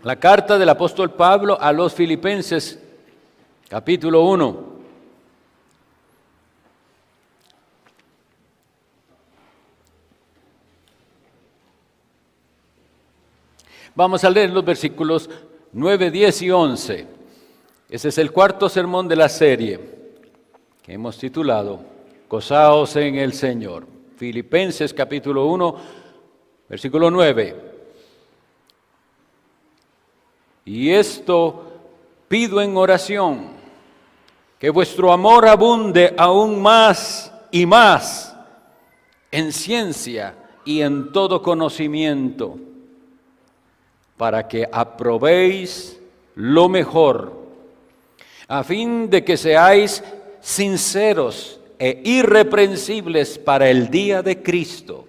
La carta del apóstol Pablo a los Filipenses, capítulo 1. Vamos a leer los versículos 9, 10 y 11. Ese es el cuarto sermón de la serie que hemos titulado Gozaos en el Señor. Filipenses capítulo 1, versículo 9. Y esto pido en oración, que vuestro amor abunde aún más y más en ciencia y en todo conocimiento, para que aprobéis lo mejor, a fin de que seáis sinceros e irreprensibles para el día de Cristo,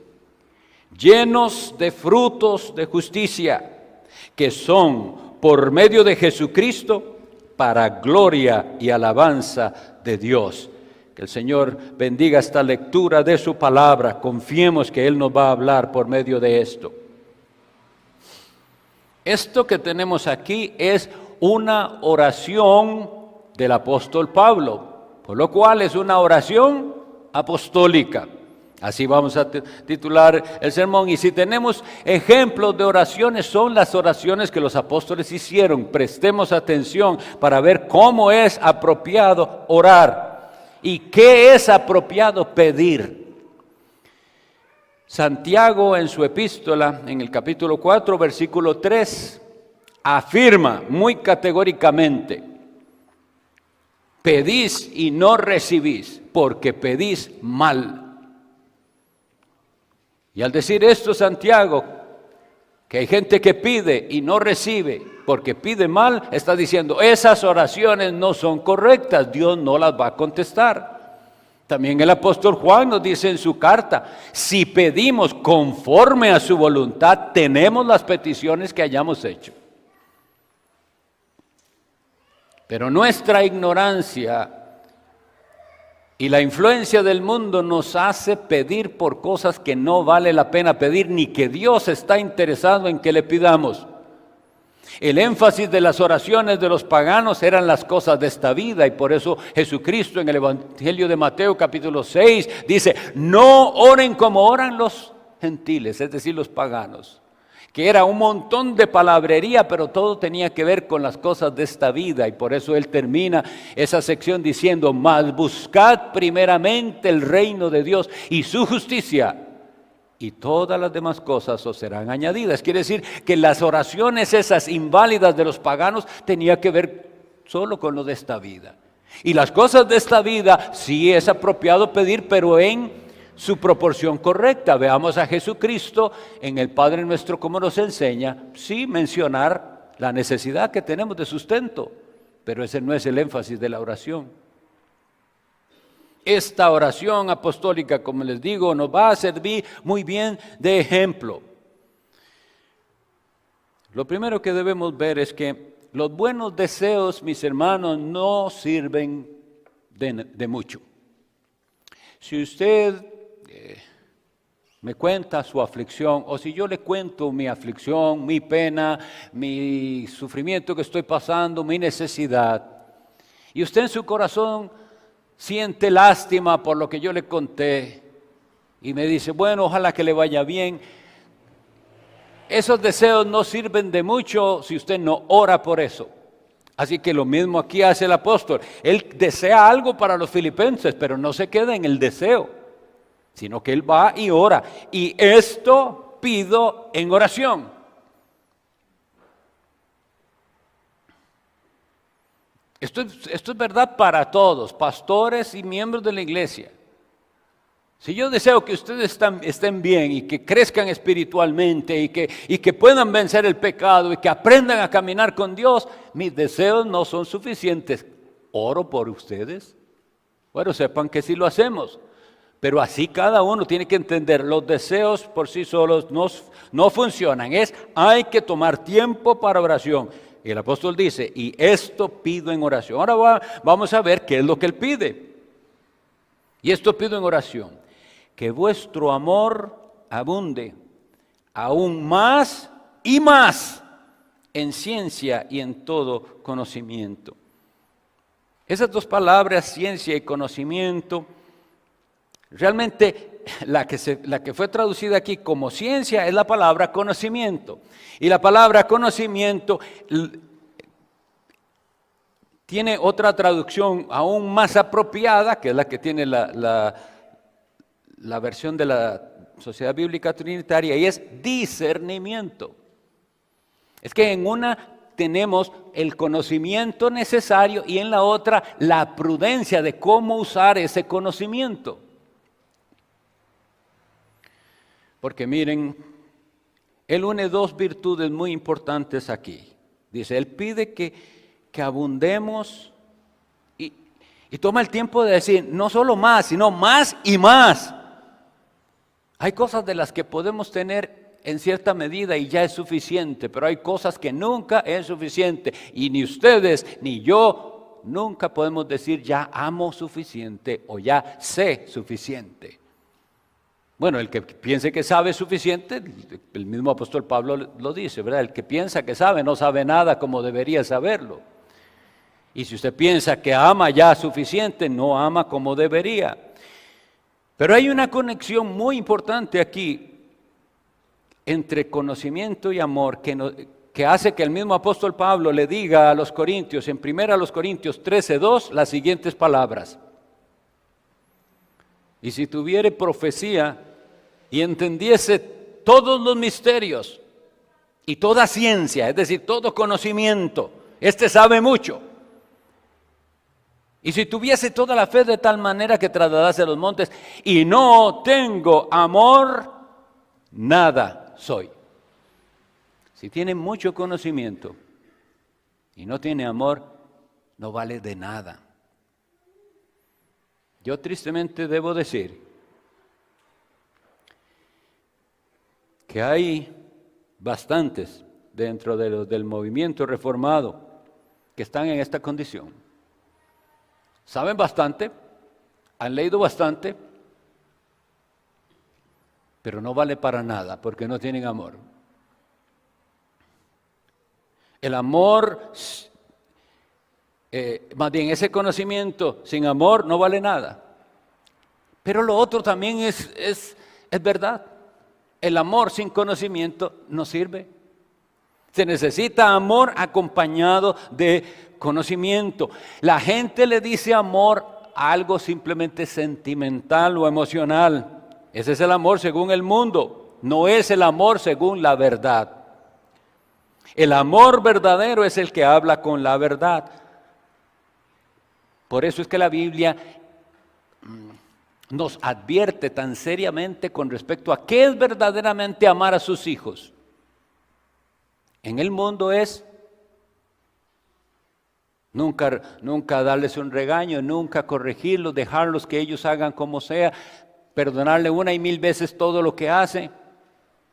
llenos de frutos de justicia, que son por medio de Jesucristo para gloria y alabanza de Dios. Que el Señor bendiga esta lectura de su palabra. Confiemos que Él nos va a hablar por medio de esto. Esto que tenemos aquí es una oración del apóstol Pablo, por lo cual es una oración apostólica. Así vamos a titular el sermón. Y si tenemos ejemplos de oraciones, son las oraciones que los apóstoles hicieron. Prestemos atención para ver cómo es apropiado orar y qué es apropiado pedir. Santiago en su epístola, en el capítulo 4, versículo 3, afirma muy categóricamente: pedís y no recibís, porque pedís mal. Y al decir esto, Santiago, que hay gente que pide y no recibe porque pide mal, está diciendo, esas oraciones no son correctas, Dios no las va a contestar. También el apóstol Juan nos dice en su carta, si pedimos conforme a su voluntad, tenemos las peticiones que hayamos hecho. Pero nuestra ignorancia y la influencia del mundo nos hace pedir por cosas que no vale la pena pedir, ni que Dios está interesado en que le pidamos. El énfasis de las oraciones de los paganos eran las cosas de esta vida, y por eso Jesucristo en el Evangelio de Mateo capítulo 6 dice, no oren como oran los gentiles, es decir, los paganos, que era un montón de palabrería, pero todo tenía que ver con las cosas de esta vida. Y por eso él termina esa sección diciendo, mas buscad primeramente el reino de Dios y su justicia, y todas las demás cosas os serán añadidas. Quiere decir que las oraciones esas inválidas de los paganos tenían que ver solo con lo de esta vida. Y las cosas de esta vida sí es apropiado pedir, pero en su proporción correcta. Veamos a Jesucristo en el Padre Nuestro, como nos enseña, sí mencionar la necesidad que tenemos de sustento, pero ese no es el énfasis de la oración. Esta oración apostólica, como les digo, nos va a servir muy bien de ejemplo. Lo primero que debemos ver es que los buenos deseos, mis hermanos, no sirven de mucho. Si usted me cuenta su aflicción, o si yo le cuento mi aflicción, mi pena, mi sufrimiento que estoy pasando, mi necesidad, y usted en su corazón siente lástima por lo que yo le conté, y me dice, bueno, ojalá que le vaya bien, esos deseos no sirven de mucho si usted no ora por eso. Así que lo mismo aquí hace el apóstol. Él desea algo para los filipenses, pero no se queda en el deseo, sino que él va y ora. Y esto pido en oración. Esto es verdad para todos, pastores y miembros de la iglesia. Si yo deseo que ustedes estén bien y que crezcan espiritualmente y que puedan vencer el pecado y que aprendan a caminar con Dios, mis deseos no son suficientes. ¿Oro por ustedes? Bueno, sepan que sí lo hacemos. Pero así cada uno tiene que entender, los deseos por sí solos no funcionan. Hay que tomar tiempo para oración. Y el apóstol dice, y esto pido en oración. Ahora vamos a ver qué es lo que él pide. Y esto pido en oración. Que vuestro amor abunde aún más y más en ciencia y en todo conocimiento. Esas dos palabras, ciencia y conocimiento, realmente la que fue traducida aquí como ciencia es la palabra conocimiento. Y la palabra conocimiento tiene otra traducción aún más apropiada, que es la que tiene la versión de la Sociedad Bíblica Trinitaria, y es discernimiento. Es que en una tenemos el conocimiento necesario y en la otra la prudencia de cómo usar ese conocimiento. Porque miren, Él une dos virtudes muy importantes aquí. Dice, Él pide que abundemos y toma el tiempo de decir, no solo más, sino más y más. Hay cosas de las que podemos tener en cierta medida y ya es suficiente, pero hay cosas que nunca es suficiente y ni ustedes ni yo nunca podemos decir ya amo suficiente o ya sé suficiente. Bueno, el que piense que sabe suficiente, el mismo apóstol Pablo lo dice, ¿verdad? El que piensa que sabe no sabe nada como debería saberlo. Y si usted piensa que ama ya suficiente, no ama como debería. Pero hay una conexión muy importante aquí entre conocimiento y amor que hace que el mismo apóstol Pablo le diga a los corintios, en 1 Corintios 13:2, las siguientes palabras. Y si tuviere profecía y entendiese todos los misterios y toda ciencia, es decir, todo conocimiento, este sabe mucho. Y si tuviese toda la fe de tal manera que trasladase los montes y no tengo amor, nada soy. Si tiene mucho conocimiento y no tiene amor, no vale de nada. Yo tristemente debo decir que hay bastantes dentro del movimiento reformado que están en esta condición. Saben bastante, han leído bastante, pero no vale para nada porque no tienen amor. El amor, más bien ese conocimiento sin amor no vale nada. Pero lo otro también es verdad. El amor sin conocimiento no sirve. Se necesita amor acompañado de conocimiento. La gente le dice amor a algo simplemente sentimental o emocional. Ese es el amor según el mundo, no es el amor según la verdad. El amor verdadero es el que habla con la verdad. Por eso es que la Biblia nos advierte tan seriamente con respecto a qué es verdaderamente amar a sus hijos. En el mundo es nunca darles un regaño, nunca corregirlos, dejarlos que ellos hagan como sea, perdonarle una y mil veces todo lo que hace.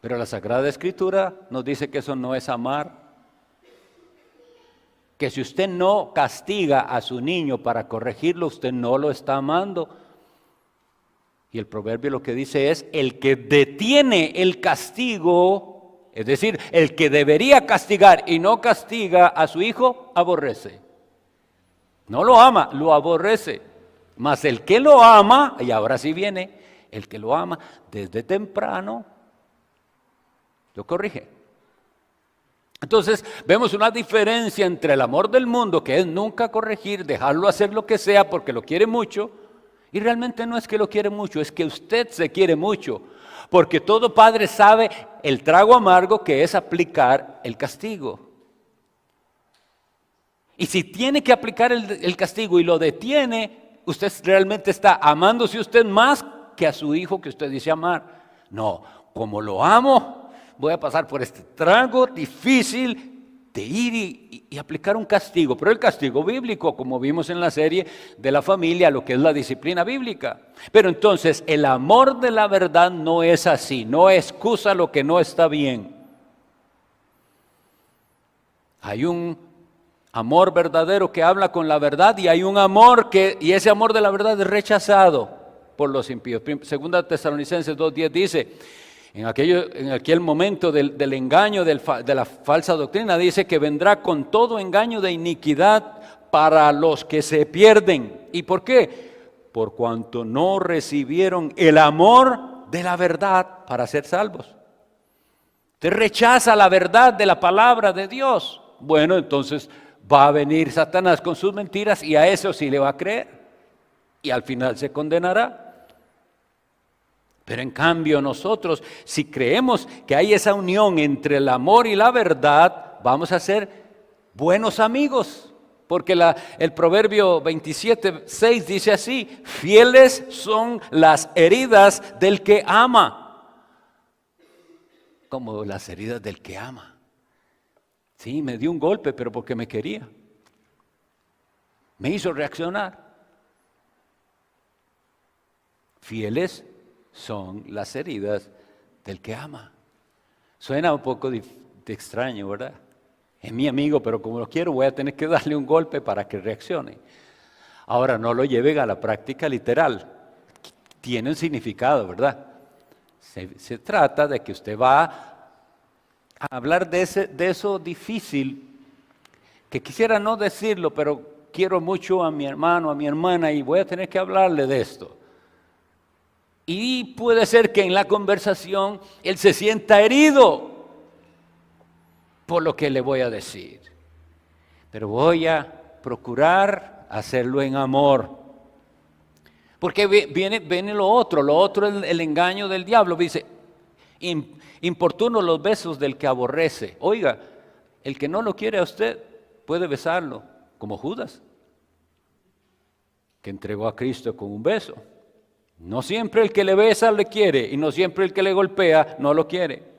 Pero la Sagrada Escritura nos dice que eso no es amar. Que si usted no castiga a su niño para corregirlo, usted no lo está amando. Y el proverbio lo que dice es, el que detiene el castigo, es decir, el que debería castigar y no castiga a su hijo, aborrece. No lo ama, lo aborrece. Mas el que lo ama, y ahora sí viene, el que lo ama desde temprano, lo corrige. Entonces vemos una diferencia entre el amor del mundo, que es nunca corregir, dejarlo hacer lo que sea porque lo quiere mucho, y realmente no es que lo quiere mucho, es que usted se quiere mucho, porque todo padre sabe el trago amargo que es aplicar el castigo. Y si tiene que aplicar el castigo y lo detiene, usted realmente está amándose usted más que a su hijo que usted dice amar. No, como lo amo, voy a pasar por este trago difícil de ir y aplicar un castigo. Pero el castigo bíblico, como vimos en la serie de la familia, lo que es la disciplina bíblica. Pero entonces el amor de la verdad no es así, no excusa lo que no está bien. Hay un amor verdadero que habla con la verdad y hay un amor y ese amor de la verdad es rechazado por los impíos. Segunda Tesalonicenses 2:10 dice, En aquel momento del engaño, de la falsa doctrina, dice que vendrá con todo engaño de iniquidad para los que se pierden. ¿Y por qué? Por cuanto no recibieron el amor de la verdad para ser salvos. Te rechaza la verdad de la palabra de Dios. Bueno, entonces va a venir Satanás con sus mentiras y a eso sí le va a creer. Y al final se condenará. Pero en cambio nosotros, si creemos que hay esa unión entre el amor y la verdad, vamos a ser buenos amigos. Porque el Proverbio 27:6 dice así: fieles son las heridas del que ama. Como las heridas del que ama. Sí, me dio un golpe, pero porque me quería. Me hizo reaccionar. Fieles son las heridas del que ama. Suena un poco de extraño, ¿verdad? Es mi amigo, pero como lo quiero voy a tener que darle un golpe para que reaccione. Ahora, no lo lleven a la práctica literal. Tiene un significado, ¿verdad? Se trata de que usted va a hablar de eso difícil, que quisiera no decirlo, pero quiero mucho a mi hermano, a mi hermana, y voy a tener que hablarle de esto. Y puede ser que en la conversación él se sienta herido por lo que le voy a decir. Pero voy a procurar hacerlo en amor. Porque viene lo otro es el engaño del diablo. Dice, importuno los besos del que aborrece. Oiga, el que no lo quiere a usted puede besarlo, como Judas, que entregó a Cristo con un beso. No siempre el que le besa le quiere, y no siempre el que le golpea no lo quiere.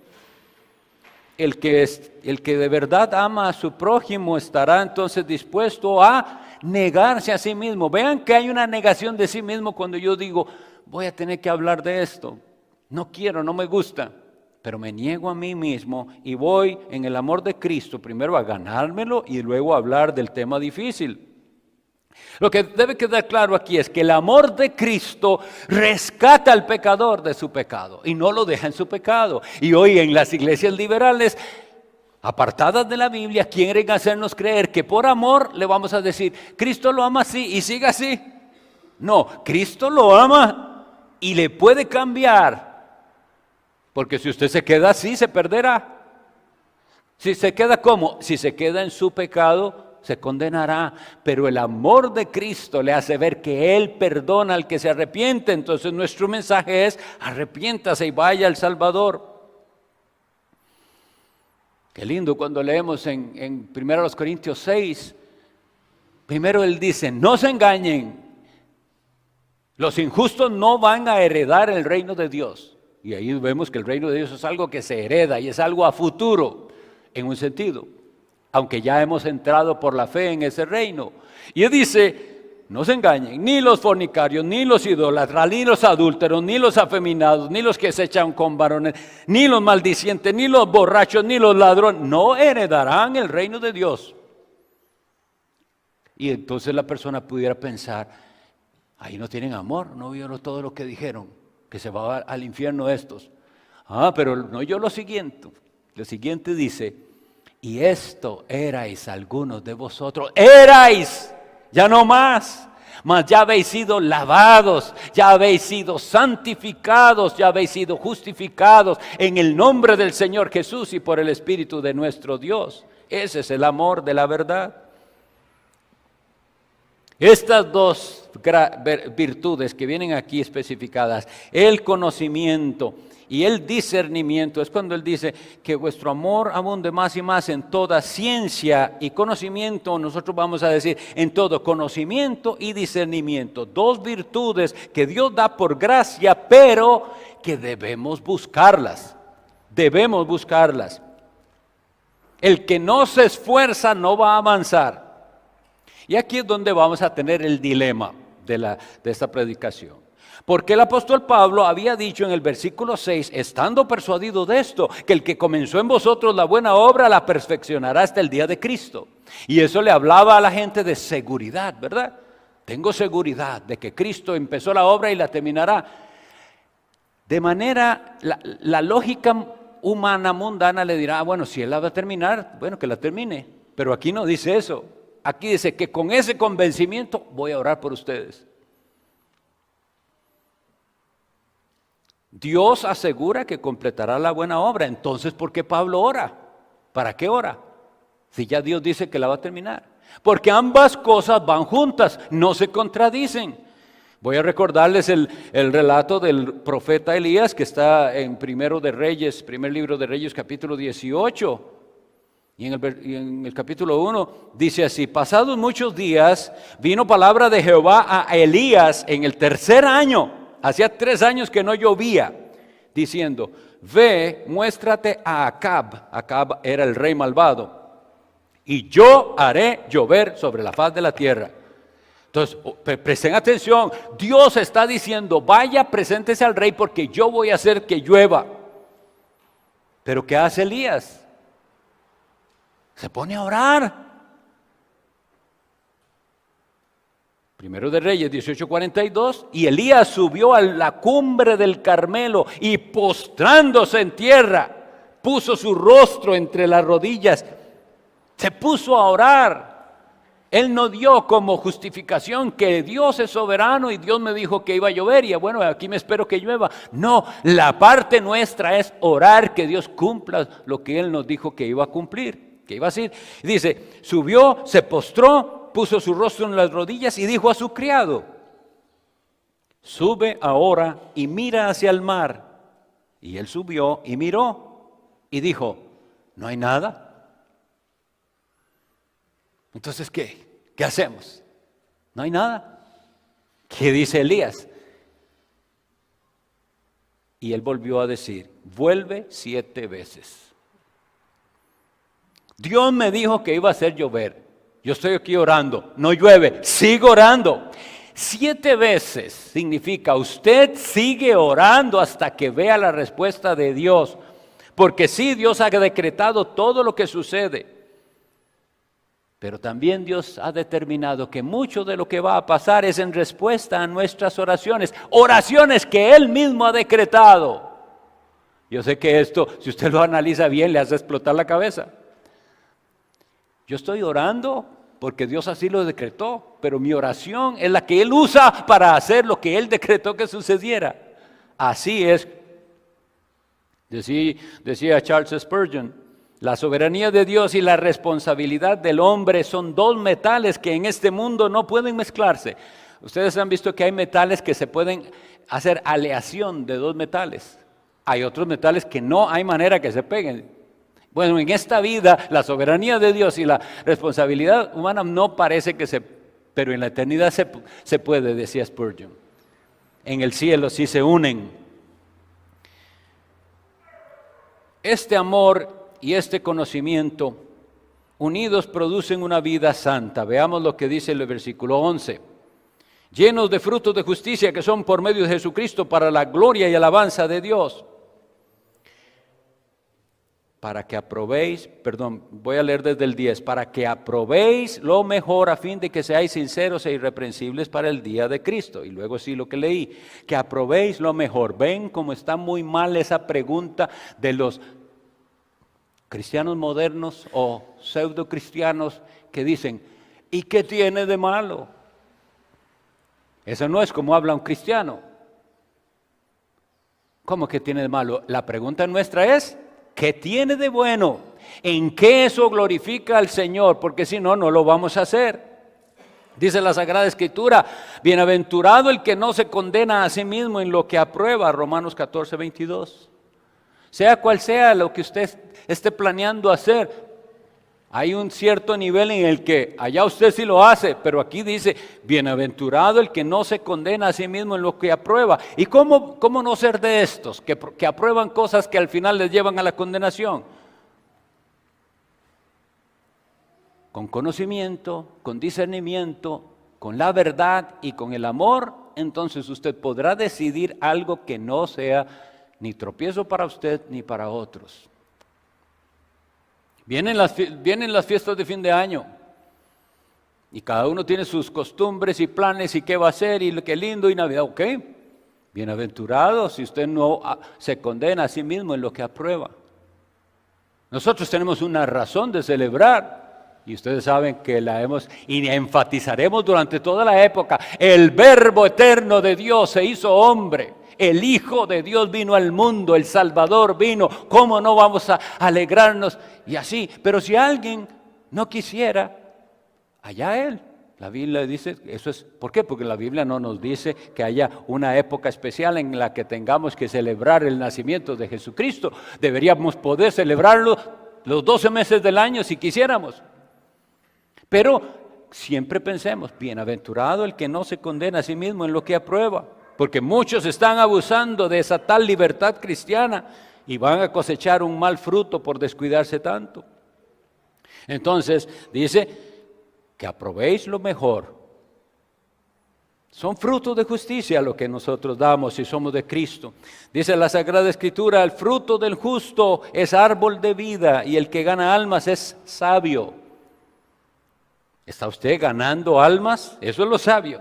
El que de verdad ama a su prójimo estará entonces dispuesto a negarse a sí mismo. Vean que hay una negación de sí mismo cuando yo digo, voy a tener que hablar de esto. No quiero, no me gusta, pero me niego a mí mismo y voy en el amor de Cristo primero a ganármelo y luego a hablar del tema difícil. Lo que debe quedar claro aquí es que el amor de Cristo rescata al pecador de su pecado y no lo deja en su pecado. Y hoy en las iglesias liberales, apartadas de la Biblia, quieren hacernos creer que por amor le vamos a decir, Cristo lo ama así y siga así. No, Cristo lo ama y le puede cambiar. Porque si usted se queda así, se perderá. Si se queda ¿cómo? Si se queda en su pecado, se condenará, pero el amor de Cristo le hace ver que Él perdona al que se arrepiente. Entonces nuestro mensaje es, arrepiéntase y vaya al Salvador. Qué lindo cuando leemos en 1 Corintios 6, primero Él dice, no se engañen, los injustos no van a heredar el reino de Dios. Y ahí vemos que el reino de Dios es algo que se hereda y es algo a futuro, en un sentido. Aunque ya hemos entrado por la fe en ese reino. Y Él dice, no se engañen, ni los fornicarios, ni los idólatras, ni los adúlteros, ni los afeminados, ni los que se echan con varones, ni los maldicientes, ni los borrachos, ni los ladrones, no heredarán el reino de Dios. Y entonces la persona pudiera pensar, ahí no tienen amor, no vieron todo lo que dijeron, que se va al infierno estos. Pero no oyó lo siguiente dice, y esto erais algunos de vosotros, erais, ya no más, mas ya habéis sido lavados, ya habéis sido santificados, ya habéis sido justificados en el nombre del Señor Jesús y por el Espíritu de nuestro Dios. Ese es el amor de la verdad. Estas dos virtudes que vienen aquí especificadas, el conocimiento y el discernimiento, es cuando Él dice que vuestro amor abunde más y más en toda ciencia y conocimiento. Nosotros vamos a decir en todo conocimiento y discernimiento. Dos virtudes que Dios da por gracia, pero que debemos buscarlas. Debemos buscarlas. El que no se esfuerza no va a avanzar. Y aquí es donde vamos a tener el dilema de esta predicación. Porque el apóstol Pablo había dicho en el versículo 6, estando persuadido de esto, que el que comenzó en vosotros la buena obra la perfeccionará hasta el día de Cristo. Y eso le hablaba a la gente de seguridad, ¿verdad? Tengo seguridad de que Cristo empezó la obra y la terminará. De manera, la lógica humana, mundana, le dirá, bueno, si Él la va a terminar, bueno, que la termine. Pero aquí no dice eso. Aquí dice que con ese convencimiento voy a orar por ustedes. Dios asegura que completará la buena obra. Entonces, ¿por qué Pablo ora? ¿Para qué ora? Si ya Dios dice que la va a terminar. Porque ambas cosas van juntas, no se contradicen. Voy a recordarles el relato del profeta Elías que está en primer libro de Reyes, capítulo 18. Y en el capítulo 1 dice así: pasados muchos días vino palabra de Jehová a Elías en el tercer año, hacía 3 años que no llovía, diciendo: ve, muéstrate a Acab. Acab era el rey malvado, y yo haré llover sobre la faz de la tierra. Entonces, presten atención, Dios está diciendo: vaya, preséntese al rey porque yo voy a hacer que llueva. Pero ¿qué hace Elías? Se pone a orar. Primero de Reyes 18:42, y Elías subió a la cumbre del Carmelo y postrándose en tierra, puso su rostro entre las rodillas, se puso a orar. Él no dio como justificación que Dios es soberano y Dios me dijo que iba a llover y bueno, aquí me espero que llueva. No, la parte nuestra es orar que Dios cumpla lo que Él nos dijo que iba a cumplir, que iba a hacer. Dice, subió, se postró, puso su rostro en las rodillas y dijo a su criado: sube ahora y mira hacia el mar. Y él subió y miró y dijo: no hay nada. Entonces, ¿qué hacemos? No hay nada. ¿Qué dice Elías? Y él volvió a decir: vuelve 7 veces. Dios me dijo que iba a hacer llover. Yo estoy aquí orando, no llueve, sigo orando. 7 veces significa usted sigue orando hasta que vea la respuesta de Dios. Porque sí, Dios ha decretado todo lo que sucede. Pero también Dios ha determinado que mucho de lo que va a pasar es en respuesta a nuestras oraciones. Oraciones que Él mismo ha decretado. Yo sé que esto, si usted lo analiza bien, le hace explotar la cabeza. Yo estoy orando porque Dios así lo decretó, pero mi oración es la que Él usa para hacer lo que Él decretó que sucediera. Así es. Decía Charles Spurgeon: la soberanía de Dios y la responsabilidad del hombre son 2 metales que en este mundo no pueden mezclarse. Ustedes han visto que hay metales que se pueden hacer aleación de 2 metales. Hay otros metales que no hay manera que se peguen. Bueno, en esta vida la soberanía de Dios y la responsabilidad humana no parece que pero en la eternidad se puede, decía Spurgeon. En el cielo sí se unen. Este amor y este conocimiento unidos producen una vida santa. Veamos lo que dice el versículo 11. Llenos de frutos de justicia que son por medio de Jesucristo para la gloria y alabanza de Dios. Para que aprobéis, voy a leer desde el 10, para que aprobéis lo mejor a fin de que seáis sinceros e irreprensibles para el día de Cristo. Y luego sí lo que leí, que aprobéis lo mejor. Ven cómo está muy mal esa pregunta de los cristianos modernos o pseudo cristianos que dicen: ¿y qué tiene de malo? Eso no es como habla un cristiano. ¿Cómo que tiene de malo? La pregunta nuestra es: ¿qué tiene de bueno? ¿En qué eso glorifica al Señor? Porque si no, no lo vamos a hacer. Dice la Sagrada Escritura: bienaventurado el que no se condena a sí mismo en lo que aprueba. Romanos 14:22. Sea cual sea lo que usted esté planeando hacer, hay un cierto nivel en el que allá usted sí lo hace, pero aquí dice: bienaventurado el que no se condena a sí mismo en lo que aprueba. ¿Y cómo no ser de estos que aprueban cosas que al final les llevan a la condenación? Con conocimiento, con discernimiento, con la verdad y con el amor, entonces usted podrá decidir algo que no sea ni tropiezo para usted ni para otros. Vienen las fiestas de fin de año y cada uno tiene sus costumbres y planes y qué va a hacer y qué lindo y Navidad, ok. Bienaventurado si usted no se condena a sí mismo en lo que aprueba. Nosotros tenemos una razón de celebrar, y ustedes saben que la hemos, y enfatizaremos durante toda la época, el Verbo eterno de Dios se hizo hombre, el Hijo de Dios vino al mundo, el Salvador vino, ¿cómo no vamos a alegrarnos? Y así, pero si alguien no quisiera, allá él. La Biblia dice, eso es, ¿por qué? Porque la Biblia no nos dice que haya una época especial en la que tengamos que celebrar el nacimiento de Jesucristo. Deberíamos poder celebrarlo los 12 meses del año si quisiéramos. Pero siempre pensemos, bienaventurado el que no se condena a sí mismo en lo que aprueba. Porque muchos están abusando de esa tal libertad cristiana y van a cosechar un mal fruto por descuidarse tanto. Entonces, dice que aprobéis lo mejor. Son frutos de justicia lo que nosotros damos si somos de Cristo. Dice la Sagrada Escritura, el fruto del justo es árbol de vida y el que gana almas es sabio. ¿Está usted ganando almas? Eso es lo sabio.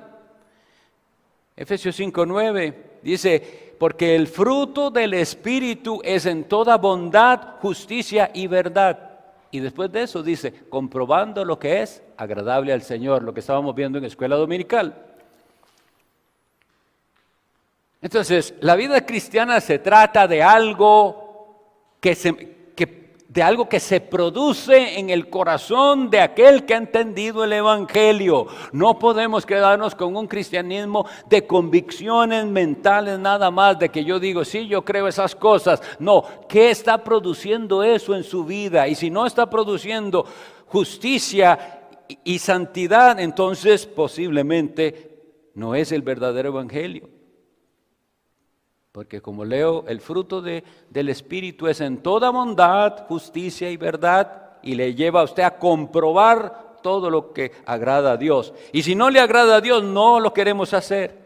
Efesios 5:9 dice, porque el fruto del Espíritu es en toda bondad, justicia y verdad. Y después de eso dice, comprobando lo que es agradable al Señor, lo que estábamos viendo en escuela dominical. Entonces, la vida cristiana se trata de algo que se produce en el corazón de aquel que ha entendido el Evangelio. No podemos quedarnos con un cristianismo de convicciones mentales nada más, de que yo digo, sí, yo creo esas cosas. No, ¿qué está produciendo eso en su vida? Y si no está produciendo justicia y santidad, entonces posiblemente no es el verdadero Evangelio. Porque como leo, el fruto del Espíritu es en toda bondad, justicia y verdad, y le lleva a usted a comprobar todo lo que agrada a Dios. Y si no le agrada a Dios, no lo queremos hacer.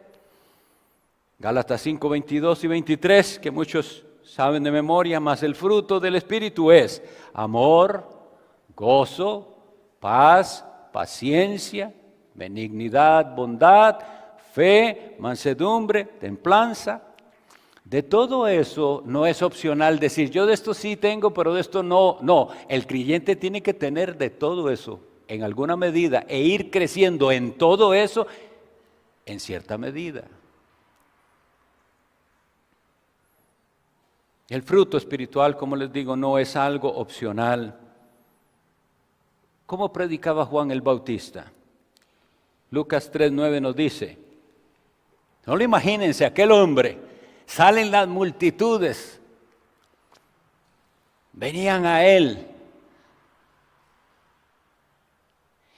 Gálatas 5, 22 y 23, que muchos saben de memoria, mas el fruto del Espíritu es amor, gozo, paz, paciencia, benignidad, bondad, fe, mansedumbre, templanza. De todo eso no es opcional decir, yo de esto sí tengo, pero de esto no. No, el creyente tiene que tener de todo eso en alguna medida e ir creciendo en todo eso en cierta medida. El fruto espiritual, como les digo, no es algo opcional. ¿Cómo predicaba Juan el Bautista? Lucas 3:9 nos dice, no lo imagínense, aquel hombre. Salen las multitudes, venían a él.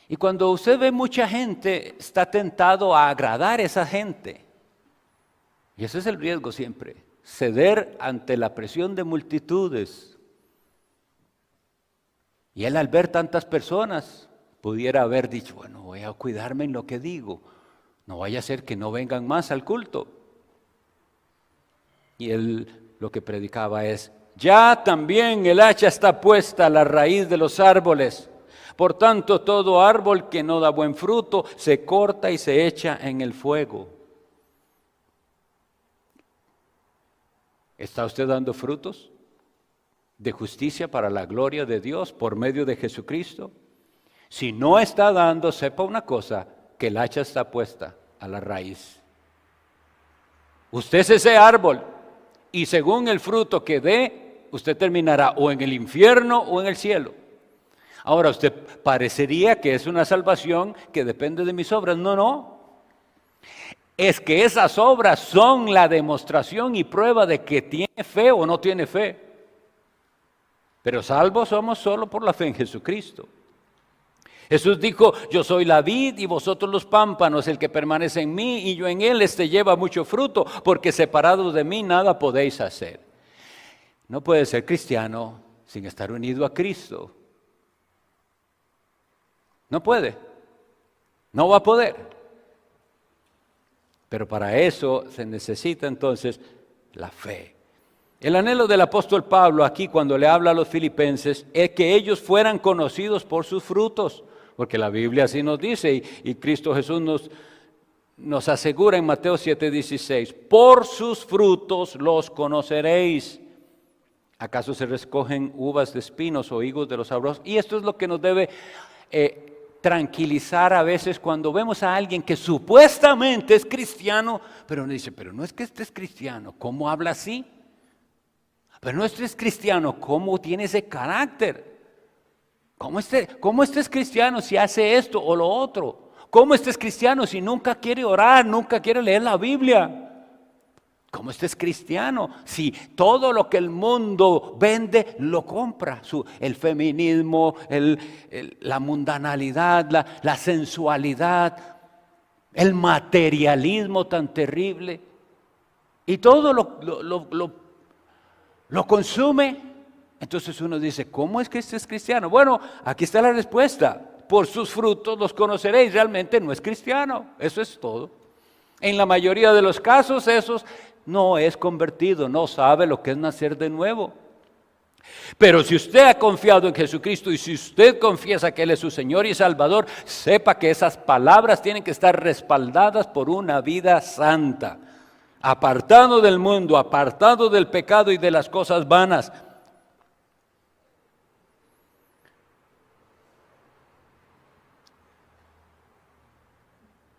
Y cuando usted ve mucha gente, está tentado a agradar a esa gente. Y ese es el riesgo siempre, ceder ante la presión de multitudes. Y él al ver tantas personas, pudiera haber dicho, bueno, voy a cuidarme en lo que digo. No vaya a ser que no vengan más al culto. Y él lo que predicaba es, ya también el hacha está puesta a la raíz de los árboles. Por tanto, todo árbol que no da buen fruto se corta y se echa en el fuego. ¿Está usted dando frutos de justicia para la gloria de Dios por medio de Jesucristo? Si no está dando, sepa una cosa, que el hacha está puesta a la raíz. Usted es ese árbol. Y según el fruto que dé, usted terminará o en el infierno o en el cielo. Ahora, usted parecería que es una salvación que depende de mis obras. No, no. Es que esas obras son la demostración y prueba de que tiene fe o no tiene fe. Pero salvos somos solo por la fe en Jesucristo. Jesús dijo, yo soy la vid y vosotros los pámpanos, el que permanece en mí y yo en él, este lleva mucho fruto, porque separados de mí nada podéis hacer. No puede ser cristiano sin estar unido a Cristo. No puede, no va a poder. Pero para eso se necesita entonces la fe. El anhelo del apóstol Pablo aquí cuando le habla a los filipenses es que ellos fueran conocidos por sus frutos. Porque la Biblia así nos dice y Cristo Jesús nos asegura en Mateo 7:16, por sus frutos los conoceréis. ¿Acaso se recogen uvas de espinos o higos de los sabrosos? Y esto es lo que nos debe tranquilizar a veces cuando vemos a alguien que supuestamente es cristiano, pero nos dice, pero no es que este es cristiano, ¿cómo habla así? Pero no este es cristiano, ¿cómo tiene ese carácter? ¿Cómo este es cristiano si hace esto o lo otro? ¿Cómo este es cristiano si nunca quiere orar, nunca quiere leer la Biblia? ¿Cómo este es cristiano si todo lo que el mundo vende lo compra? El feminismo, la mundanalidad, la sensualidad, el materialismo tan terrible. Y todo lo consume. Entonces uno dice, ¿cómo es que este es cristiano? Bueno, aquí está la respuesta. Por sus frutos los conoceréis. Realmente no es cristiano. Eso es todo. En la mayoría de los casos, esos no es convertido, no sabe lo que es nacer de nuevo. Pero si usted ha confiado en Jesucristo y si usted confiesa que Él es su Señor y Salvador, sepa que esas palabras tienen que estar respaldadas por una vida santa, apartado del mundo, apartado del pecado y de las cosas vanas.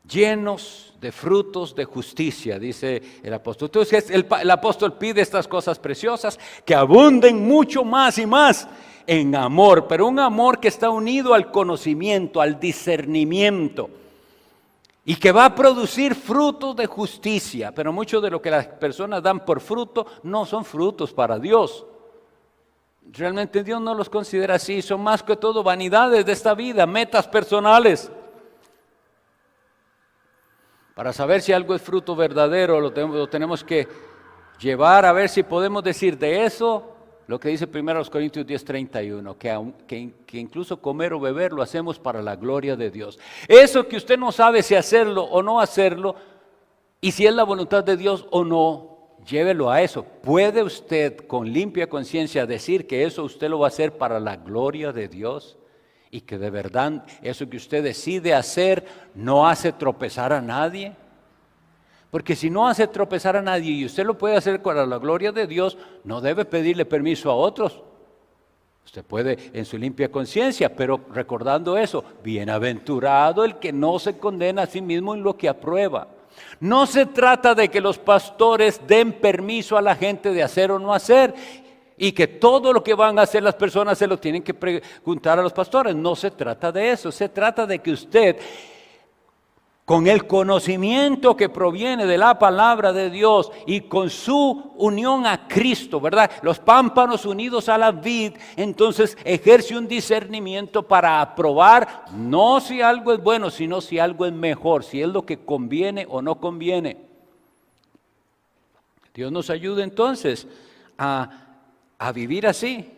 Llenos de frutos de justicia, dice el apóstol. Entonces el apóstol pide estas cosas preciosas, que abunden mucho más y más en amor, pero un amor que está unido al conocimiento, al discernimiento, y que va a producir frutos de justicia. Pero mucho de lo que las personas dan por fruto no son frutos para Dios. Realmente Dios no los considera así, son más que todo vanidades de esta vida, metas personales. Para saber si algo es fruto verdadero, lo tenemos que llevar a ver si podemos decir de eso lo que dice 1 Corintios 10:31, que incluso comer o beber lo hacemos para la gloria de Dios. Eso que usted no sabe si hacerlo o no hacerlo, y si es la voluntad de Dios o no, llévelo a eso. ¿Puede usted con limpia conciencia decir que eso usted lo va a hacer para la gloria de Dios? Y que de verdad eso que usted decide hacer no hace tropezar a nadie. Porque si no hace tropezar a nadie y usted lo puede hacer para la gloria de Dios, no debe pedirle permiso a otros. Usted puede en su limpia conciencia, pero recordando eso, bienaventurado el que no se condena a sí mismo en lo que aprueba. No se trata de que los pastores den permiso a la gente de hacer o no hacer, y que todo lo que van a hacer las personas se lo tienen que preguntar a los pastores. No se trata de eso, se trata de que usted, con el conocimiento que proviene de la palabra de Dios y con su unión a Cristo, ¿verdad? Los pámpanos unidos a la vid, entonces ejerce un discernimiento para aprobar, no si algo es bueno, sino si algo es mejor, si es lo que conviene o no conviene. Dios nos ayude entonces a vivir así.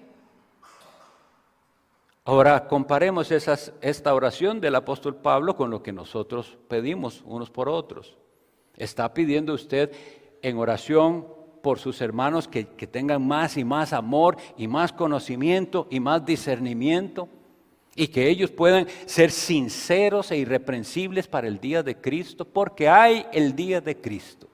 Ahora comparemos esta oración del apóstol Pablo con lo que nosotros pedimos unos por otros. ¿Está pidiendo usted en oración por sus hermanos que tengan más y más amor y más conocimiento y más discernimiento? Y que ellos puedan ser sinceros e irreprensibles para el día de Cristo, porque hay el día de Cristo,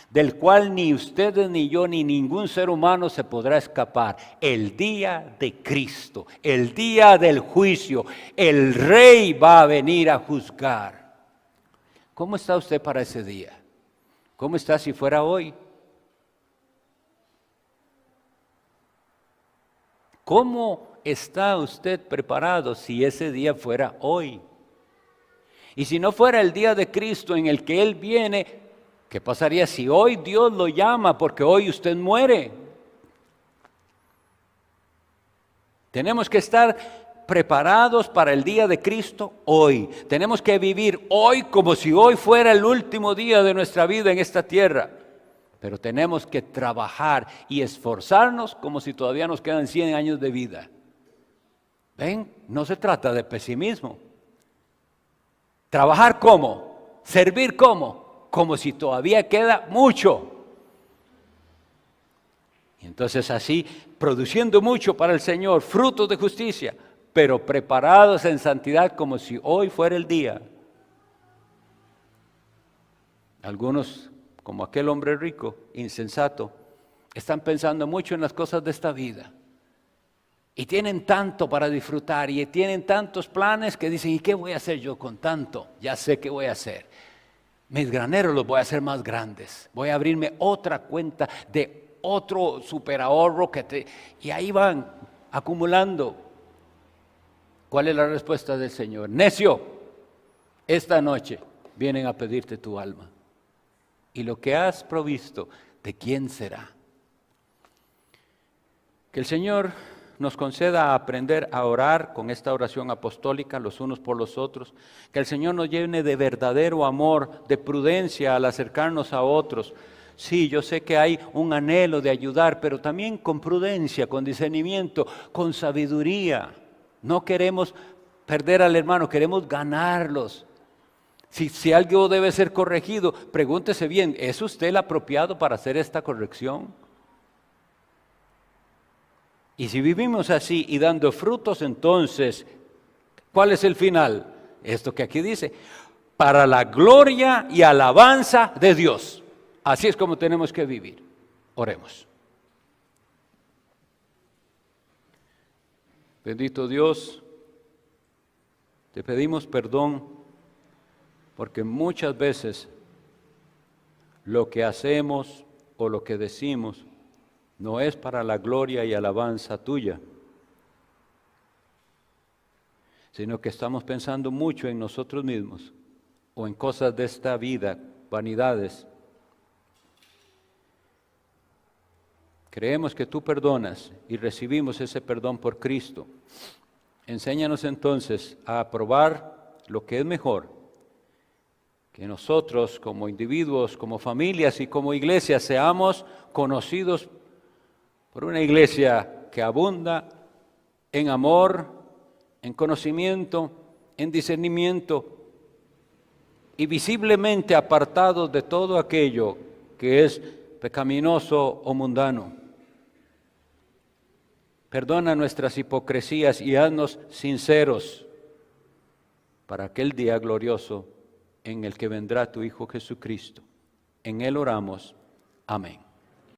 del cual ni ustedes, ni yo, ni ningún ser humano se podrá escapar. El día de Cristo, el día del juicio, el Rey va a venir a juzgar. ¿Cómo está usted para ese día? ¿Cómo está si fuera hoy? ¿Cómo está usted preparado si ese día fuera hoy? Y si no fuera el día de Cristo en el que Él viene, ¿qué pasaría si hoy Dios lo llama porque hoy usted muere? Tenemos que estar preparados para el día de Cristo hoy. Tenemos que vivir hoy como si hoy fuera el último día de nuestra vida en esta tierra. Pero tenemos que trabajar y esforzarnos como si todavía nos quedan 100 años de vida. ¿Ven? No se trata de pesimismo. ¿Trabajar cómo? ¿Servir cómo? Como si todavía queda mucho. Y entonces así, produciendo mucho para el Señor, frutos de justicia, pero preparados en santidad como si hoy fuera el día. Algunos, como aquel hombre rico, insensato, están pensando mucho en las cosas de esta vida. Y tienen tanto para disfrutar y tienen tantos planes que dicen, ¿y qué voy a hacer yo con tanto? Ya sé qué voy a hacer. Mis graneros los voy a hacer más grandes. Voy a abrirme otra cuenta de otro superahorro y ahí van acumulando. ¿Cuál es la respuesta del Señor? Necio, esta noche vienen a pedirte tu alma. Y lo que has provisto, ¿de quién será? Que el Señor nos conceda aprender a orar con esta oración apostólica los unos por los otros, que el Señor nos llene de verdadero amor, de prudencia al acercarnos a otros. Sí, yo sé que hay un anhelo de ayudar, pero también con prudencia, con discernimiento, con sabiduría. No queremos perder al hermano, queremos ganarlos. Si algo debe ser corregido, pregúntese bien, ¿es usted el apropiado para hacer esta corrección? Y si vivimos así y dando frutos, entonces, ¿cuál es el final? Esto que aquí dice, para la gloria y alabanza de Dios. Así es como tenemos que vivir. Oremos. Bendito Dios, te pedimos perdón porque muchas veces lo que hacemos o lo que decimos no es para la gloria y alabanza tuya, sino que estamos pensando mucho en nosotros mismos o en cosas de esta vida, vanidades. Creemos que tú perdonas y recibimos ese perdón por Cristo. Enséñanos entonces a aprobar lo que es mejor, que nosotros como individuos, como familias y como iglesia seamos conocidos por una iglesia que abunda en amor, en conocimiento, en discernimiento y visiblemente apartados de todo aquello que es pecaminoso o mundano. Perdona nuestras hipocresías y haznos sinceros para aquel día glorioso en el que vendrá tu Hijo Jesucristo. En Él oramos. Amén.